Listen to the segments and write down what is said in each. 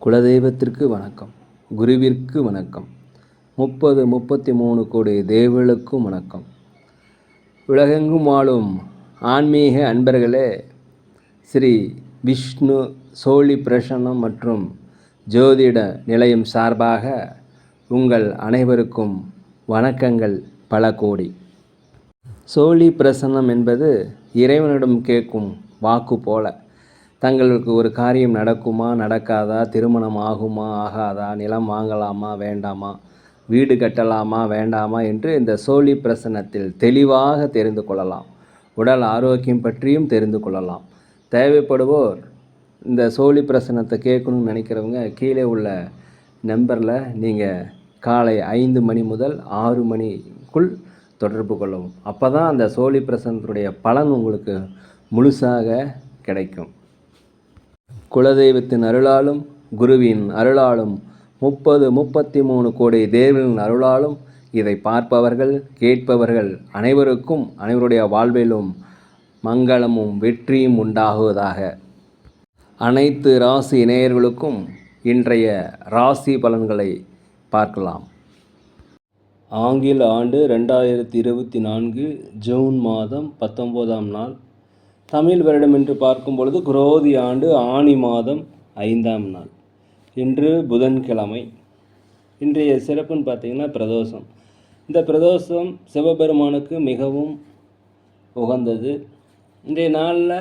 குலதெய்வத்திற்கு வணக்கம், குருவிற்கு வணக்கம், 33 கோடி தேவர்களுக்கும் வணக்கம். உலகெங்கும் வாழும் ஆன்மீக அன்பர்களே, ஸ்ரீ விஷ்ணு சோழி பிரசன்னம் மற்றும் ஜோதிட நிலையம் சார்பாக உங்கள் அனைவருக்கும் வணக்கங்கள் பல கோடி. சோழி பிரசன்னம் என்பது இறைவனிடம் கேட்கும் வாக்கு போல. தங்களுக்கு ஒரு காரியம் நடக்குமா நடக்காதா, திருமணம் ஆகுமா ஆகாதா, நிலம் வாங்கலாமா வேண்டாமா, வீடு கட்டலாமா வேண்டாமா என்று இந்த சோழி பிரசன்னத்தில் தெளிவாக தெரிந்து கொள்ளலாம். உடல் ஆரோக்கியம் பற்றியும் தெரிந்து கொள்ளலாம். தேவைப்படுவோர் இந்த சோழி பிரசன்னத்தை கேட்கணும்னு நினைக்கிறவங்க கீழே உள்ள நம்பரில் நீங்கள் காலை 5 மணி முதல் 6 மணிக்குள் தொடர்பு கொள்ளவும். அப்போ தான் அந்த சோழி பிரசன்னத்துடைய பலன் உங்களுக்கு முழுசாக கிடைக்கும். குலதெய்வத்தின் அருளாலும் குருவின் அருளாலும் 33 கோடி தேவர்களின் அருளாலும் இதை பார்ப்பவர்கள் கேட்பவர்கள் அனைவருக்கும் அனைவருடைய வாழ்விலும் மங்களமும் வெற்றியும் உண்டாகுவதாக. அனைத்து ராசி நேயர்களுக்கும் இன்றைய ராசி பலன்களை பார்க்கலாம். ஆங்கில ஆண்டு 2024 ஜூன் மாதம் 19ஆம் நாள். தமிழ் வருடம் என்று பார்க்கும் பொழுது குரோதி ஆண்டு ஆனி மாதம் 5ஆம் நாள். இன்று புதன்கிழமை. இன்றைய சிறப்புன்னு பார்த்திங்கன்னா பிரதோஷம். இந்த பிரதோஷம் சிவபெருமானுக்கு மிகவும் உகந்தது. இன்றைய நாளில்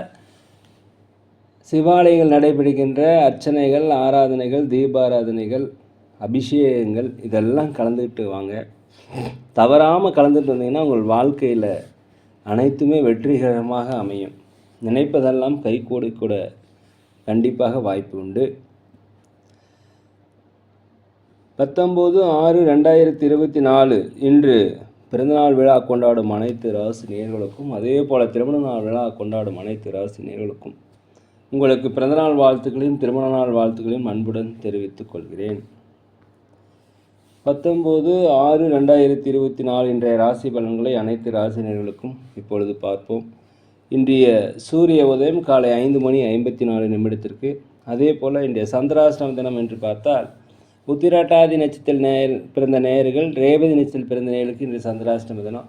சிவாலயங்கள் நடைபெறுகின்ற அர்ச்சனைகள், ஆராதனைகள், தீபாராதனைகள், அபிஷேகங்கள் இதெல்லாம் கலந்துக்கிட்டு வாங்க. தவறாமல் கலந்துட்டு வந்தீங்கன்னா உங்கள் வாழ்க்கையில் அனைத்துமே வெற்றிகரமாக அமையும். நினைப்பதெல்லாம் கைகூடி கூட கண்டிப்பாக வாய்ப்பு உண்டு. 19/6/2024 இன்று பிறந்தநாள் விழா கொண்டாடும் அனைத்து ராசி நேயர்களுக்கும், அதே போல் திருமண நாள் விழா கொண்டாடும் அனைத்து ராசி நேயர்களுக்கும் உங்களுக்கு பிறந்தநாள் வாழ்த்துக்களையும் திருமண நாள் வாழ்த்துக்களையும் அன்புடன் தெரிவித்துக் கொள்கிறேன். 19/6/2024 இன்றைய ராசி பலன்களை அனைத்து ராசி நேயர்களுக்கும் இப்பொழுது பார்ப்போம். இன்றைய சூரிய உதயம் காலை 5:54 அதே போல் இன்றைய சந்திராஷ்டம தினம் என்று பார்த்தால் உத்திராட்டாதி நட்சத்திரத்தில் பிறந்த நேயர்கள், ரேவதி நட்சத்திரத்தில் பிறந்த நேயர்களுக்கு இன்றைய சந்திராஷ்டம தினம்.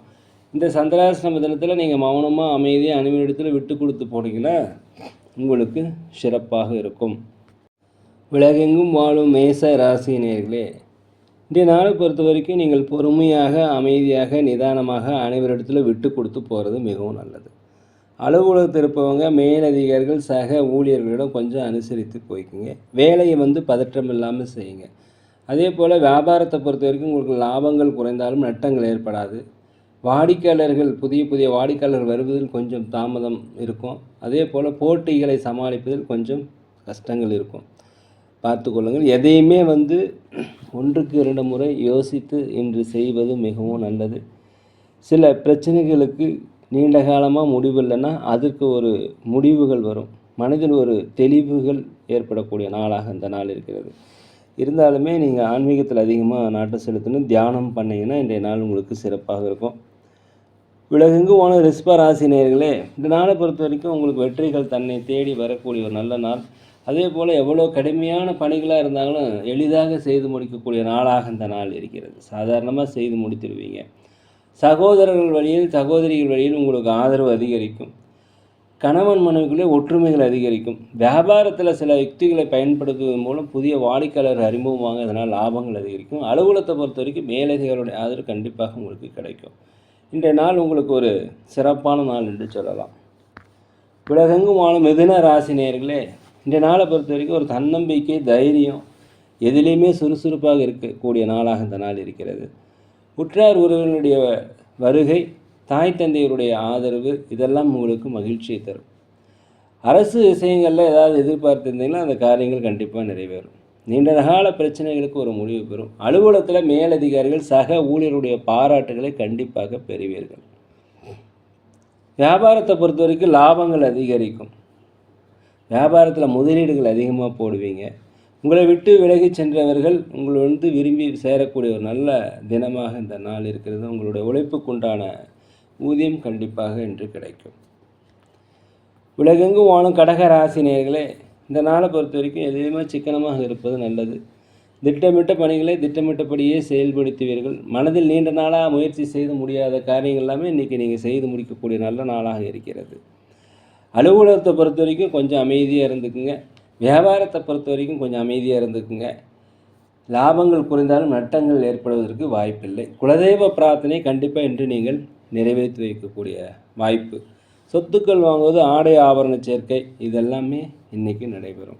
இந்த சந்திராஷ்டம தினத்தில் நீங்கள் மௌனமாக அமைதியாக அனைவரிடத்தில் விட்டு கொடுத்து போனீங்கன்னா உங்களுக்கு சிறப்பாக இருக்கும். உலகெங்கும் வாழும் மேச ராசி நேயர்களே, இன்றைய நாளை பொறுத்த வரைக்கும் நீங்கள் பொறுமையாக அமைதியாக நிதானமாக அனைவரிடத்தில் விட்டு கொடுத்து போகிறது மிகவும் நல்லது. அலுவலகத்தில் இருப்பவங்க மேலதிகாரிகள் சக ஊழியர்களிடம் கொஞ்சம் அனுசரித்து போய்க்குங்க. வேலையை பதற்றம் இல்லாமல் செய்யுங்க. அதே போல் வியாபாரத்தை பொறுத்த வரைக்கும் உங்களுக்கு லாபங்கள் குறைந்தாலும் நட்டங்கள் ஏற்படாது. வாடிக்கையாளர்கள் புதிய வாடிக்கையாளர்கள் வருவதில் கொஞ்சம் தாமதம் இருக்கும். அதே போல் போட்டிகளை சமாளிப்பதில் கொஞ்சம் கஷ்டங்கள் இருக்கும். பார்த்து கொள்ளுங்கள். எதையுமே 1க்கு 2 முறை யோசித்து இன்று செய்வது மிகவும் நல்லது. சில பிரச்சனைகளுக்கு நீண்ட காலமாக முடிவு இல்லைன்னா அதற்கு ஒரு முடிவுகள் வரும். மனதில் ஒரு தெளிவுகள் ஏற்படக்கூடிய நாளாக இந்த நாள் இருக்கிறது. இருந்தாலுமே நீங்கள் ஆன்மீகத்தில் அதிகமாக நாட்டம் செலுத்தணும், தியானம் பண்ணிங்கன்னா இன்றைய நாள் உங்களுக்கு சிறப்பாக இருக்கும். உலகெங்கும் போன ரிஷப ராசி நேயர்களே, இந்த நாளை பொறுத்த வரைக்கும் உங்களுக்கு வெற்றிகள் தன்னை தேடி வரக்கூடிய ஒரு நல்ல நாள். அதே போல் எவ்வளோ கடுமையான பணிகளாக இருந்தாலும் எளிதாக செய்து முடிக்கக்கூடிய நாளாக இந்த நாள் இருக்கிறது. சாதாரணமாக செய்து முடித்திடுவீங்க. சகோதரர்கள் வழியில் சகோதரிகள் வழியில் உங்களுக்கு ஆதரவு அதிகரிக்கும். கணவன் மனைவிக்குள்ளே ஒற்றுமைகள் அதிகரிக்கும். வியாபாரத்தில் சில யுக்திகளை பயன்படுத்துவதன் மூலம் புதிய வாடிக்கையாளர் அறிமுகமாக இதனால் லாபங்கள் அதிகரிக்கும். அலுவலகத்தை பொறுத்த வரைக்கும் மேலதிகாரிகளுடைய ஆதரவு கண்டிப்பாக உங்களுக்கு கிடைக்கும். இன்றைய நாள் உங்களுக்கு ஒரு சிறப்பான நாள் என்று சொல்லலாம். உலகெங்கும் வாழும் மிதுன ராசி நேயர்களே, இன்றைய நாளை பொறுத்த வரைக்கும் ஒரு தன்னம்பிக்கை, தைரியம், எதிலையுமே சுறுசுறுப்பாக இருக்கக்கூடிய நாளாக இந்த நாள் இருக்கிறது. உற்றார் உறவினருடைய வருகை, தாய் தந்தையருடைய ஆதரவு இதெல்லாம் உங்களுக்கு மகிழ்ச்சியை தரும். அரசு விஷயங்களில் ஏதாவது எதிர்பார்த்திருந்தீங்கன்னா அந்த காரியங்கள் கண்டிப்பாக நிறைவேறும். நீண்ட கால பிரச்சனைகளுக்கு ஒரு முடிவு பெறும். அலுவலகத்தில் மேலதிகாரிகள் சக ஊழியருடைய பாராட்டுகளை கண்டிப்பாக பெறுவீர்கள். வியாபாரத்தை பொறுத்த வரைக்கும் லாபங்கள் அதிகரிக்கும். வியாபாரத்தில் முதலீடுகள் அதிகமாக போடுவீங்க. உங்களை விட்டு விலகி சென்றவர்கள் உங்களை விரும்பி சேரக்கூடிய ஒரு நல்ல தினமாக இந்த நாள் இருக்கிறது. உங்களுடைய உழைப்புக்குண்டான ஊதியம் கண்டிப்பாக இன்று கிடைக்கும். உலகெங்கும் வாழும் கடக ராசி நேயர்களே, இந்த நாளை பொறுத்த வரைக்கும் எதையுமே சிக்கனமாக இருப்பது நல்லது. திட்டமிட்ட பணிகளை திட்டமிட்டபடியே செயல்படுத்துவீர்கள். மனதில் நீண்ட நாளாக முயற்சி செய்து முடியாத காரியங்கள் எல்லாமே இன்றைக்கி நீங்கள் செய்து முடிக்கக்கூடிய நல்ல நாளாக இருக்கிறது. அலுவலகத்தை பொறுத்த வரைக்கும் கொஞ்சம் அமைதியாக இருந்துக்குங்க. வியாபாரத்தை பொறுத்த வரைக்கும் கொஞ்சம் அமைதியாக இருந்துக்குங்க. லாபங்கள் குறைந்தாலும் நட்டங்கள் ஏற்படுவதற்கு வாய்ப்பில்லை. குலதெய்வ பிரார்த்தனை கண்டிப்பாக இன்று நீங்கள் நிறைவேற்றி வைக்கக்கூடிய வாய்ப்பு. சொத்துக்கள் வாங்குவது, ஆடை ஆபரண சேர்க்கை, இதெல்லாமே இன்றைக்கி நடைபெறும்.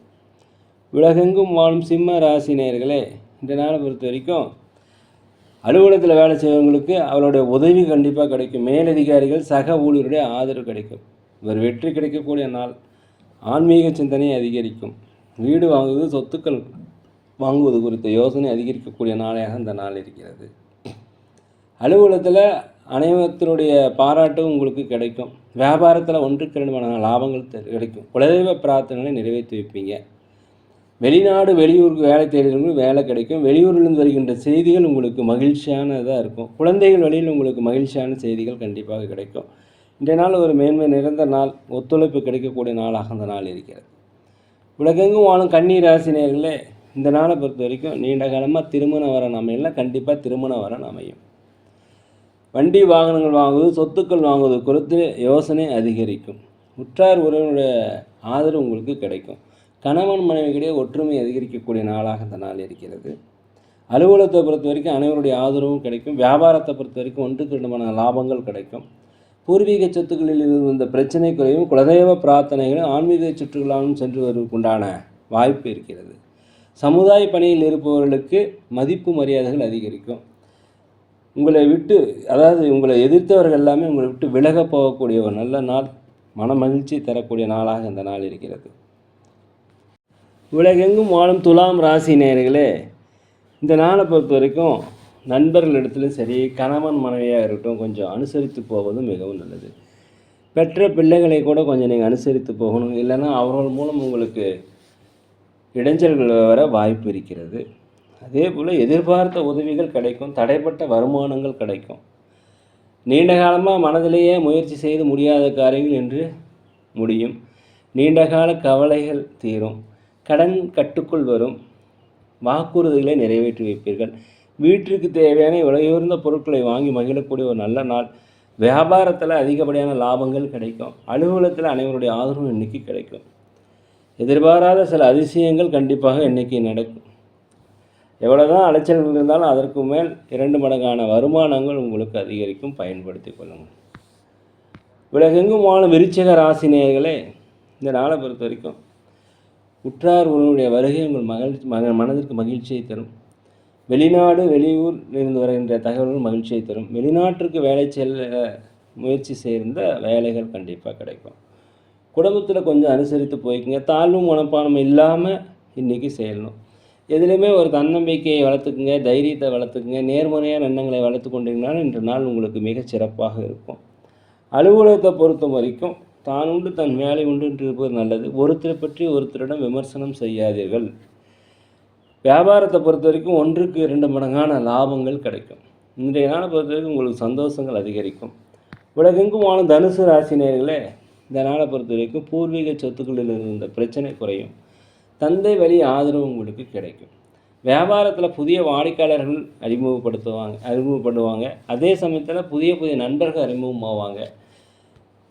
உலகெங்கும் வாழும் சிம்ம ராசி நேயர்களே, இந்த நாளை பொறுத்த வரைக்கும் அலுவலகத்தில் வேலை செய்வங்களுக்கு அவருடைய உதவி கண்டிப்பாக கிடைக்கும். மேலதிகாரிகள் சக ஊழியருடைய ஆதரவு கிடைக்கும். ஒரு வெற்றி கிடைக்கக்கூடிய நாள். ஆன்மீக சிந்தனை அதிகரிக்கும். வீடு வாங்குவது, சொத்துக்கள் வாங்குவது குறித்த யோசனை அதிகரிக்கக்கூடிய நாளாக இந்த நாள் இருக்கிறது. அலுவலகத்தில் அனைவத்தினுடைய பாராட்டும் உங்களுக்கு கிடைக்கும். வியாபாரத்தில் 1-2 லாபங்கள் கிடைக்கும். குலதெய்வ பிரார்த்தனைகளை நிறைவேற்றி வைப்பீங்க. வெளிநாடு வெளியூருக்கு வேலை தேடுறவங்களுக்கு வேலை கிடைக்கும். வெளியூரிலிருந்து வருகின்ற செய்திகள் உங்களுக்கு மகிழ்ச்சியானதாக இருக்கும். குழந்தைகள் வழியில் உங்களுக்கு மகிழ்ச்சியான செய்திகள் கண்டிப்பாக கிடைக்கும். இன்றைய நாள் ஒரு மேன்மை நிறைந்த நாள். ஒத்துழைப்பு கிடைக்கக்கூடிய நாளாக அந்த நாள் இருக்கிறது. உலகெங்கும் வாழும் கன்னி ராசி நேயர்களே, இந்த நாளை பொறுத்த வரைக்கும் நீண்ட காலமாக திருமண வரன் அமையலாம். கண்டிப்பாக திருமண வரன் அமையும். வண்டி வாகனங்கள் வாங்குவது, சொத்துக்கள் வாங்குவது குறித்து யோசனை அதிகரிக்கும். உற்றார் உறவினுடைய ஆதரவு உங்களுக்கு கிடைக்கும். கணவன் மனைவிக்கிடையே ஒற்றுமை அதிகரிக்கக்கூடிய நாளாக இந்த நாள் இருக்கிறது. அலுவலகத்தை பொறுத்த வரைக்கும் அனைவருடைய ஆதரவும் கிடைக்கும். வியாபாரத்தை பொறுத்த வரைக்கும் 1-2 லாபங்கள் கிடைக்கும். பூர்வீக சொத்துக்களில் இருந்த பிரச்சனை குறையும். குலதெய்வ பிரார்த்தனைகளும் ஆன்மீக சுற்றுகளாலும் சென்று வருவதற்குண்டான வாய்ப்பு இருக்கிறது. சமுதாய பணியில் இருப்பவர்களுக்கு மதிப்பு மரியாதைகள் அதிகரிக்கும். உங்களை விட்டு, அதாவது உங்களை எதிர்த்தவர்கள் எல்லாமே உங்களை விட்டு விலக போகக்கூடிய ஒரு நல்ல நாள். மன மகிழ்ச்சி தரக்கூடிய நாளாக இந்த நாள் இருக்கிறது. உலகெங்கும் வாழும் துலாம் ராசி நேயர்களே, இந்த நாளை பொறுத்த வரைக்கும் நண்பர்களிடத்துலையும் சரி, கணவன் மனைவியாக இருக்கட்டும், கொஞ்சம் அனுசரித்து போவதும் மிகவும் நல்லது. பெற்ற பிள்ளைகளை கூட கொஞ்சம் நீங்கள் அனுசரித்து போகணும். இல்லைன்னா அவர்கள் மூலம் உங்களுக்கு இடைஞ்சல்கள் வர வாய்ப்பு இருக்கிறது. அதே போல் எதிர்பார்த்த உதவிகள் கிடைக்கும். தடைப்பட்ட வருமானங்கள் கிடைக்கும். நீண்ட காலமாக மனதிலேயே முயற்சி செய்து முடியாத காரியங்கள் என்று முடியும். நீண்டகால கவலைகள் தீரும். கடன் கட்டுக்குள் வரும். வாக்குறுதிகளை நிறைவேற்றி வைப்பீர்கள். வீட்டிற்கு தேவையான விலையுயர்ந்த பொருட்களை வாங்கி மகிழக்கூடிய ஒரு நல்ல நாள். வியாபாரத்தில் அதிகப்படியான லாபங்கள் கிடைக்கும். அலுவலகத்தில் அனைவருடைய ஆதரவும் இன்றைக்கி கிடைக்கும். எதிர்பாராத சில அதிசயங்கள் கண்டிப்பாக இன்றைக்கி நடக்கும். எவ்வளோதான் அலைச்சல்கள் இருந்தாலும் அதற்கு மேல் 2 மடங்கான வருமானங்கள் உங்களுக்கு அதிகரிக்கும். பயன்படுத்தி கொள்ளுங்கள். உலகெங்கும் வாழும் விருச்சிக ராசி நேயர்களே, இந்த நாளை பொறுத்த வரைக்கும் உற்றார் உறவினுடைய வருகை உங்கள் மனதிற்கு மகிழ்ச்சியை தரும். வெளிநாடு வெளியூர் இருந்து வருகின்ற தகவல்கள் மகிழ்ச்சியை தரும். வெளிநாட்டிற்கு வேலை செல்ல முயற்சி செய்கின்ற வேலைகள் கண்டிப்பாக கிடைக்கும். குடும்பத்தில் கொஞ்சம் அனுசரித்து போய்க்குங்க. தாழ்வு மனப்பான்மை இல்லாமல் இன்றைக்கி செய்யணும். எதுலேயுமே ஒரு தன்னம்பிக்கையை வளர்த்துக்குங்க. தைரியத்தை வளர்த்துக்குங்க. நேர்மறையான எண்ணங்களை வளர்த்து கொண்டீங்கனாலும் இன்று நாள் உங்களுக்கு மிகச் சிறப்பாக இருக்கும். அலுவலகத்தை பொறுத்த வரைக்கும் தான் உண்டு தன் வேலை உண்டு என்று இருப்பது நல்லது. ஒருத்தரை பற்றி ஒருத்தரிடம் விமர்சனம் செய்யாதீர்கள். வியாபாரத்தை பொறுத்த வரைக்கும் 1-2 மடங்கான லாபங்கள் கிடைக்கும். இன்றைய நாளை பொறுத்த வரைக்கும் உங்களுக்கு சந்தோஷங்கள் அதிகரிக்கும். உலகெங்கும் வாழும் தனுசு ராசி நேயர்களே, இந்த நாளை பொறுத்த வரைக்கும் பூர்வீக சொத்துக்களில் இருந்த பிரச்சனை குறையும். தந்தை வழி ஆதரவு உங்களுக்கு கிடைக்கும். வியாபாரத்தில் புதிய வாடிக்கையாளர்கள் அறிமுகப்படுவாங்க. அதே சமயத்தில் புதிய நண்பர்கள் அறிமுகமாவாங்க.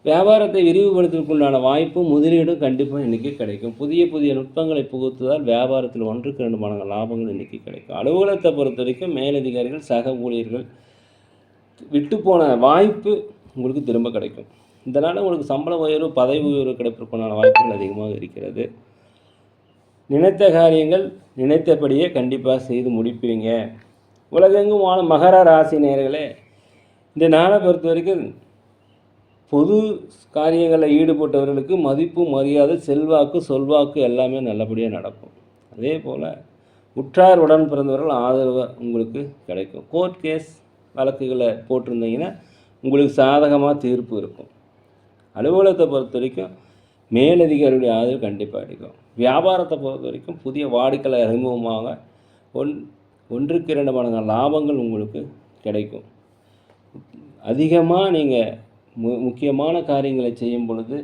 வியாபாரத்தை விரிவுபடுத்துவதற்குண்டான வாய்ப்பும் முதலீடும் கண்டிப்பாக இன்றைக்கி கிடைக்கும். புதிய நுட்பங்களை புகுத்துவதால் வியாபாரத்தில் 1-2 மடங்கு லாபங்கள் இன்றைக்கி கிடைக்கும். அலுவலகத்தை பொறுத்த வரைக்கும் மேலதிகாரிகள் சக ஊழியர்கள் விட்டு போன வாய்ப்பு உங்களுக்கு திரும்ப கிடைக்கும். இதனால் உங்களுக்கு சம்பள உயர்வு, பதவி உயர்வு கிடைப்பதற்கான வாய்ப்புகள் அதிகமாக இருக்கிறது. நினைத்த காரியங்கள் நினைத்தபடியே கண்டிப்பாக செய்து முடிப்பீங்க. உலகெங்கும் வாழும் மகர ராசி நேயர்களே, இந்த நாளை பொறுத்த வரைக்கும் பொது காரியங்களில் ஈடுபட்டவர்களுக்கு மதிப்பு, மரியாதை, செல்வாக்கு, சொல்வாக்கு எல்லாமே நல்லபடியாக நடக்கும். அதே போல் உற்றார் உடன் பிறந்தவர்கள் ஆதரவு உங்களுக்கு கிடைக்கும். கோர்ட் கேஸ் வழக்குகளை போட்டிருந்தீங்கன்னா உங்களுக்கு சாதகமாக தீர்ப்பு இருக்கும். அலுவலகத்தை பொறுத்த வரைக்கும் மேலதிகாரியுடைய ஆதரவு கண்டிப்பாக கிடைக்கும். வியாபாரத்தை பொறுத்த வரைக்கும் புதிய வாடிக்கையாளர் அறிமுகமாக 1-2 மடங்கு லாபங்கள் உங்களுக்கு கிடைக்கும். அதிகமாக நீங்கள் முக்கியமான காரியங்களை செய்யும் பொழுது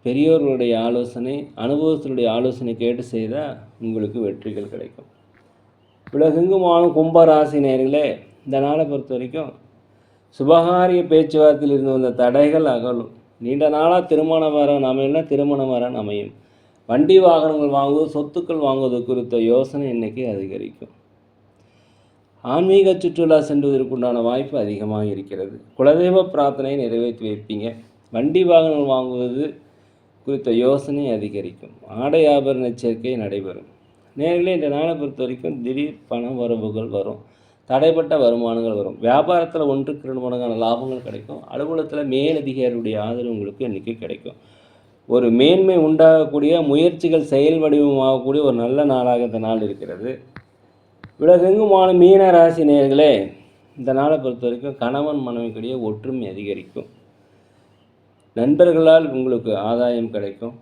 பெரியோர்களுடைய ஆலோசனை, அனுபவத்தினுடைய ஆலோசனை கேட்டு செய்தால் உங்களுக்கு வெற்றிகள் கிடைக்கும். உலகெங்குமான கும்பராசி நேயர்களே, இந்த நாளை பொறுத்த வரைக்கும் சுபகாரிய பேச்சுவார்த்தையில் இருந்து வந்த தடைகள் அகலும். நீண்ட நாளாக திருமண வரன் அமையல, திருமண வரன் அமையும். வண்டி வாகனங்கள் வாங்குவது, சொத்துக்கள் வாங்குவது குறித்த யோசனை இன்றைக்கி அதிகரிக்கும். ஆன்மீக சுற்றுலா சென்றுவதற்குண்டான வாய்ப்பு அதிகமாக இருக்கிறது. குலதெய்வ பிரார்த்தனையை நிறைவேற்றி வைப்பீங்க. வண்டி வாகனங்கள் வாங்குவது குறித்த யோசனை அதிகரிக்கும். ஆடை ஆபரண சேர்க்கை நடைபெறும். நேர்களே, இந்த நாளை பொறுத்த வரைக்கும் திடீர் பண வரவுகள் வரும். தடைப்பட்ட வருமானங்கள் வரும். வியாபாரத்தில் 1க்கு 2 மடங்கான லாபங்கள் கிடைக்கும். அலுவலகத்தில் மேலதிகாரியுடைய ஆதரவு உங்களுக்கு இன்றைக்கி கிடைக்கும். ஒரு மேன்மை உண்டாகக்கூடிய முயற்சிகள் செயல் வடிவமாகக்கூடிய ஒரு நல்ல நாளாக இந்த நாள் இருக்கிறது. உலகெங்குமான மீன ராசி நேயர்களே, இந்த நாளை பொறுத்த வரைக்கும் கணவன் மனைவிக்கிடையே ஒற்றுமை அதிகரிக்கும். நண்பர்களால் உங்களுக்கு ஆதாயம் கிடைக்கும்.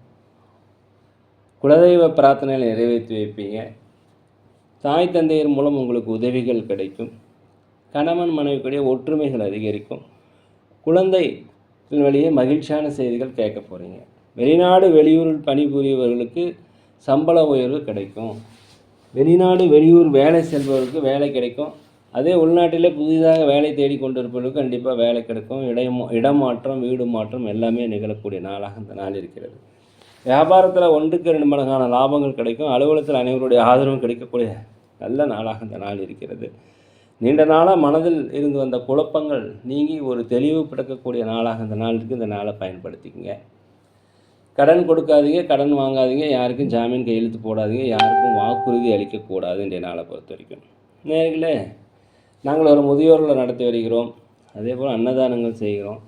குலதெய்வ பிரார்த்தனைகளை நிறைவேற்றி வைப்பீங்க. தாய் தந்தையர் மூலம் உங்களுக்கு உதவிகள் கிடைக்கும். கணவன் மனைவிக்கிடையே ஒற்றுமைகள் அதிகரிக்கும். குழந்தை வழியே மகிழ்ச்சியான செய்திகள் கேட்க போகிறீங்க. வெளிநாடு வெளியூரில் பணிபுரியவர்களுக்கு சம்பள உயர்வு கிடைக்கும். வெளிநாடு வெளியூர் வேலை செல்பவர்களுக்கு வேலை கிடைக்கும். அதே உள்நாட்டிலே புதிதாக வேலை தேடி கொண்டு இருப்பவர்களுக்கு கண்டிப்பாக வேலை கிடைக்கும். இடமாற்றம், வீடு மாற்றம் எல்லாமே நிகழக்கூடிய நாளாக இந்த நாள் இருக்கிறது. வியாபாரத்தில் 1க்கு 2 மடங்கான லாபங்கள் கிடைக்கும். அலுவலகத்தில் அனைவருடைய ஆதரவும் கிடைக்கக்கூடிய நல்ல நாளாக இந்த நாள் இருக்கிறது. நீண்ட நாளாக மனதில் இருந்து வந்த குழப்பங்கள் நீங்கி ஒரு தெளிவு பிறக்கக்கூடிய நாளாக இந்த நாள் இருக்குது. இந்த நாளை பயன்படுத்திக்கங்க. கடன் கொடுக்காதீங்க, கடன் வாங்காதீங்க, யாருக்கும் ஜாமீன் கையெழுத்து போடாதீங்க, யாருக்கும் வாக்குறுதி அளிக்கக்கூடாது இன்றைய நாளை பொறுத்த வரைக்கும். நேர்களே, நாங்கள் ஒரு முதியோர்களை நடத்தி வருகிறோம். அதே போல் அன்னதானங்கள் செய்கிறோம்.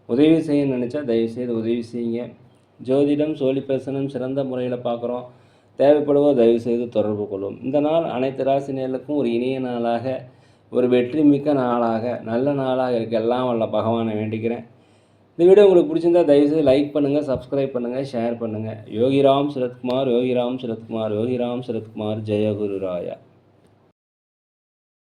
உதவி செய்ய நினச்சா தயவுசெய்து உதவி செய்யுங்க. ஜோதிடம், சோழிப்பேசனம் சிறந்த முறையில் பார்க்குறோம். தேவைப்படுவோ தயவுசெய்து தொடர்பு கொள்ளும். இந்த நாள் அனைத்து ராசினியர்களுக்கும் ஒரு இனிய நாளாக, ஒரு வெற்றி மிக்க நாளாக, நல்ல நாளாக இருக்க எல்லாம் வல்ல பகவானை வேண்டிக்கிறேன். இந்த வீடியோ உங்களுக்கு பிடிச்சிருந்தா தயவுசெய்து லைக் பண்ணுங்கள், சப்ஸ்கிரைப் பண்ணுங்கள், ஷேர் பண்ணுங்கள். யோகிராம் சரத்குமார், யோகிராம் சரத்குமார், யோகிராம் சரத்குமார். ஜெய குரு ராயா.